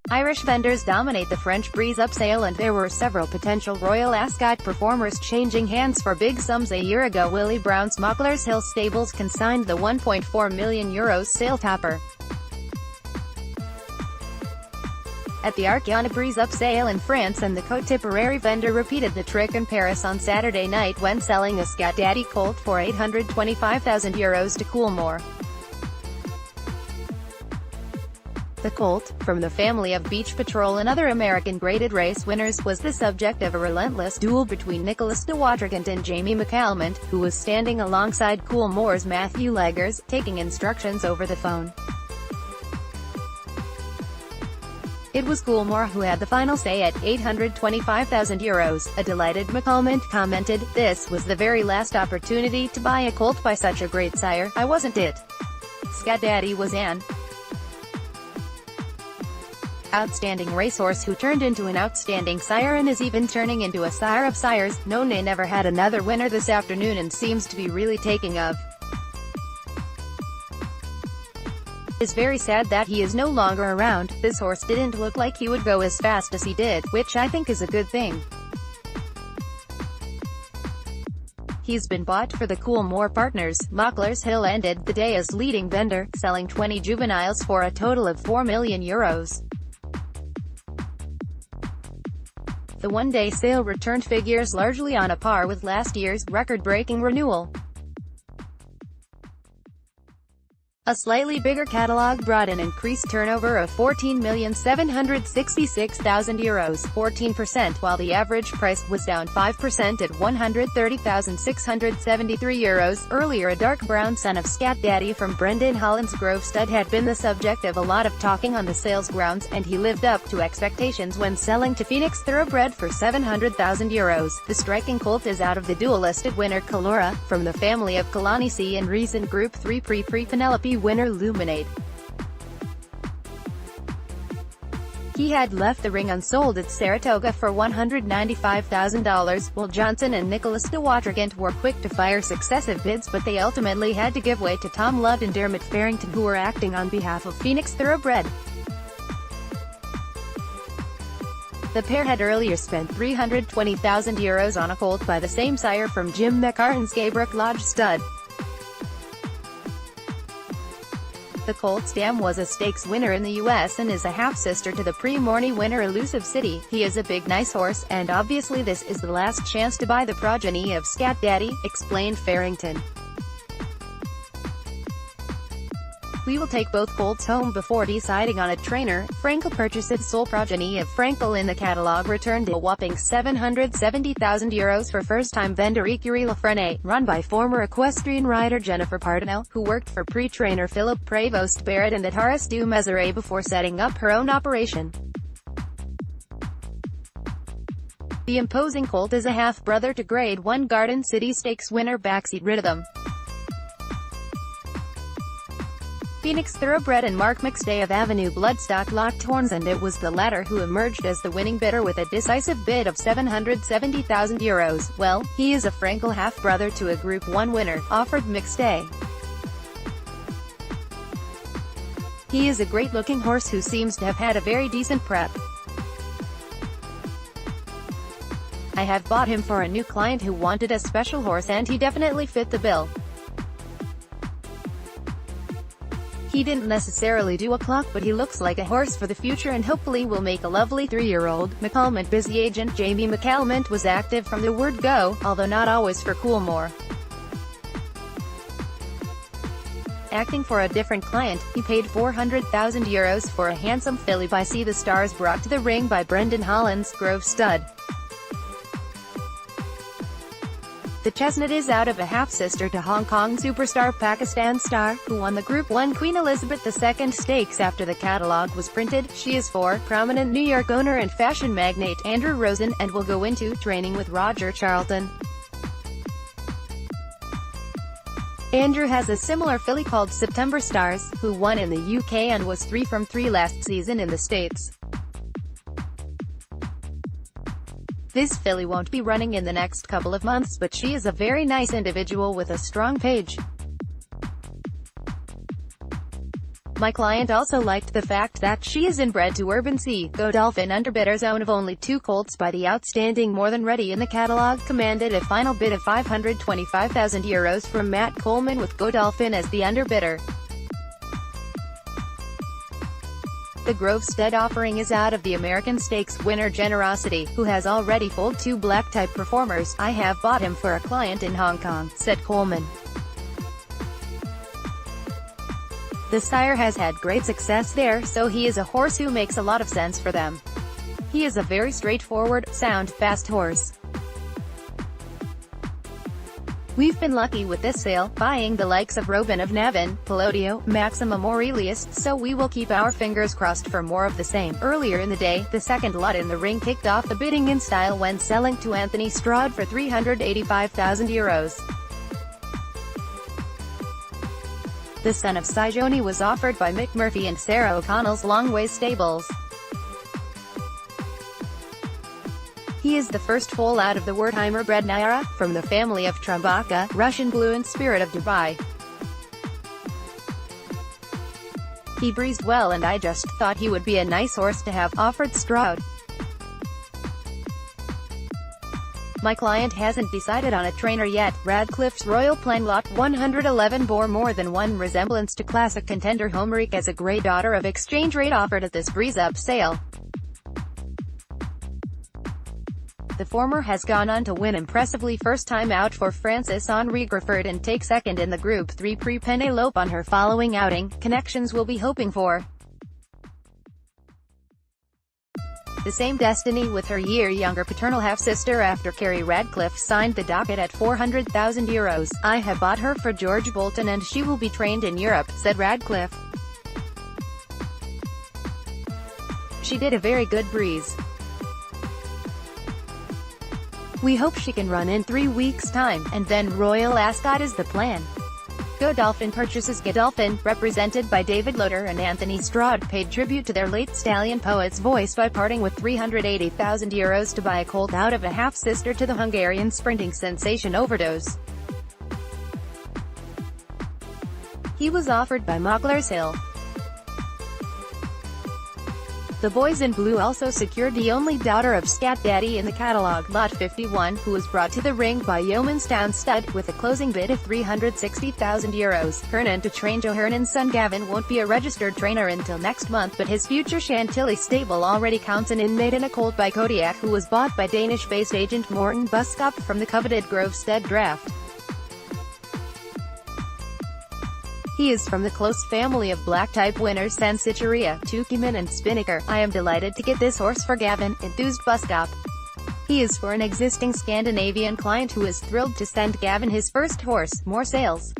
Irish vendors dominate the French Breeze-Up Sale, and there were several potential Royal Ascot performers changing hands for big sums a year ago. Willie Browne's Mocklershill stables consigned the €1.4 million sale topper. At the Arqana Breeze-Up Sale in France, and the Co Tipperary vendor repeated the trick in Paris on Saturday night when selling a Scat Daddy colt for €825,000 to Coolmore. The colt, from the family of Beach Patrol and other American graded race winners, was the subject of a relentless duel between Nicholas de Watergant and Jamie McCalmont, who was standing alongside Coolmore's Matthew Leggers, taking instructions over the phone. It was Coolmore who had the final say at €825,000. A delighted McCalmont commented, "This was the very last opportunity to buy a colt by such a great sire. I wasn't it. Scat Daddy was an outstanding racehorse who turned into an outstanding sire and is even turning into a sire of sires. None never had another winner this afternoon and seems to be really taking off. It's very sad that he is no longer around. This horse didn't look like he would go as fast as he did, which I think is a good thing. He's been bought for the Coolmore partners." Mocklershill ended the day as leading vendor, selling 20 juveniles for a total of €4 million. The one-day sale returned figures largely on a par with last year's record-breaking renewal. A slightly bigger catalogue brought an increased turnover of €14,766,000, 14%, while the average price was down 5% at €130,673. Earlier, a dark brown son of Scat Daddy from Brendan Holland's Grove stud had been the subject of a lot of talking on the sales grounds, and he lived up to expectations when selling to Phoenix Thoroughbred for €700,000. The striking colt is out of the dual-listed winner Calora, from the family of Kalanici and recent Group 3 Prix Penelope winner Luminate. He had left the ring unsold at Saratoga for $195,000, while Johnson and Nicholas de Watergant were quick to fire successive bids, but they ultimately had to give way to Tom Ludd and Dermot Farrington, who were acting on behalf of Phoenix Thoroughbred. The pair had earlier spent €320,000 on a colt by the same sire from Jim McCartan's Gaybrook Lodge stud. The colt's dam was a stakes winner in the US and is a half-sister to the Prix Morny winner Elusive City. He is a big nice horse, and obviously this is the last chance to buy the progeny of Scat Daddy, explained Farrington. "We will take both colts home before deciding on a trainer." Frankel purchased its sole progeny of Frankel in the catalogue returned a whopping €770,000 for first-time vendor Ecurie Lafrene, run by former equestrian rider Jennifer Partinell, who worked for pre-trainer Philip Prevost Barrett and at Horace du Meseret before setting up her own operation. The imposing colt is a half-brother to Grade 1 Garden City Stakes winner Backseat Rhythm. Phoenix Thoroughbred and Mark McStay of Avenue Bloodstock locked horns, and it was the latter who emerged as the winning bidder with a decisive bid of €770,000. "Well, he is a Frankel half-brother to a Group 1 winner," offered McStay. "He is a great-looking horse who seems to have had a very decent prep. I have bought him for a new client who wanted a special horse, and he definitely fit the bill. He didn't necessarily do a clock, but he looks like a horse for the future and hopefully will make a lovely 3-year-old. McCalmont busy agent Jamie McCalmont was active from the word go, although not always for Coolmore. Acting for a different client, he paid €400,000 for a handsome filly by See the Stars brought to the ring by Brendan Holland's Grove stud. The chestnut is out of a half-sister to Hong Kong superstar Pakistan Star, who won the Group 1 Queen Elizabeth II Stakes after the catalogue was printed. She is for prominent New York owner and fashion magnate Andrew Rosen, and will go into training with Roger Charlton. Andrew has a similar filly called September Stars, who won in the UK and was 3 from 3 last season in the States. This filly won't be running in the next couple of months, but she is a very nice individual with a strong page. My client also liked the fact that she is inbred to Urban C. Godolphin underbidder zone of only 2 colts by the outstanding More Than Ready in the catalogue commanded a final bid of €525,000 from Matt Coleman with Godolphin as the underbidder. The Grove Stud offering is out of the American Stakes winner Generosity, who has already foaled 2 black-type performers. I have bought him for a client in Hong Kong, said Coleman. The sire has had great success there, so he is a horse who makes a lot of sense for them. He is a very straightforward, sound, fast horse. We've been lucky with this sale, buying the likes of Robin of Navan, Palladio, Maximum Aurelius, so we will keep our fingers crossed for more of the same. Earlier in the day, the second lot in the ring kicked off the bidding in style when selling to Anthony Stroud for €385,000. The son of Sijoni was offered by Mick Murphy and Sarah O'Connell's Longway Stables. He is the first foal out of the Wertheimer-bred Naira, from the family of Trumbaka, Russian Blue and Spirit of Dubai. He breezed well and I just thought he would be a nice horse to have, offered Stroud. My client hasn't decided on a trainer yet. Radcliffe's Royal Plain Lot 111 bore more than one resemblance to classic contender Homeric as a grey daughter of exchange rate offered at this Breeze-Up Sale. The former has gone on to win impressively first time out for Francis-Henri Grifford and take second in the Group 3 Prix Penelope on her following outing. Connections will be hoping for the same destiny with her year-younger paternal half-sister after Kerry Radcliffe signed the docket at €400,000. I have bought her for George Bolton and she will be trained in Europe, said Radcliffe. She did a very good breeze. We hope she can run in 3 weeks' time, and then Royal Ascot is the plan. Godolphin purchases Godolphin, represented by David Loder and Anthony Stroud, paid tribute to their late stallion poet's voice by parting with €380,000 to buy a colt out of a half-sister to the Hungarian sprinting sensation Overdose. He was offered by Mocklershill. The boys in blue also secured the only daughter of Scat Daddy in the catalogue, Lot 51, who was brought to the ring by Yeomanstown Stud, with a closing bid of €360,000. Hernan to train Joe Hernan's son Gavin won't be a registered trainer until next month, but his future Chantilly stable already counts an inmate in a colt by Kodiak, who was bought by Danish-based agent Morten Buskop from the coveted Grove Stud draft. He is from the close family of black-type winners Sansitcheria, Tucuman and Spinnaker. I am delighted to get this horse for Gavin, enthused Buskop. He is for an existing Scandinavian client who is thrilled to send Gavin his first horse. More sales.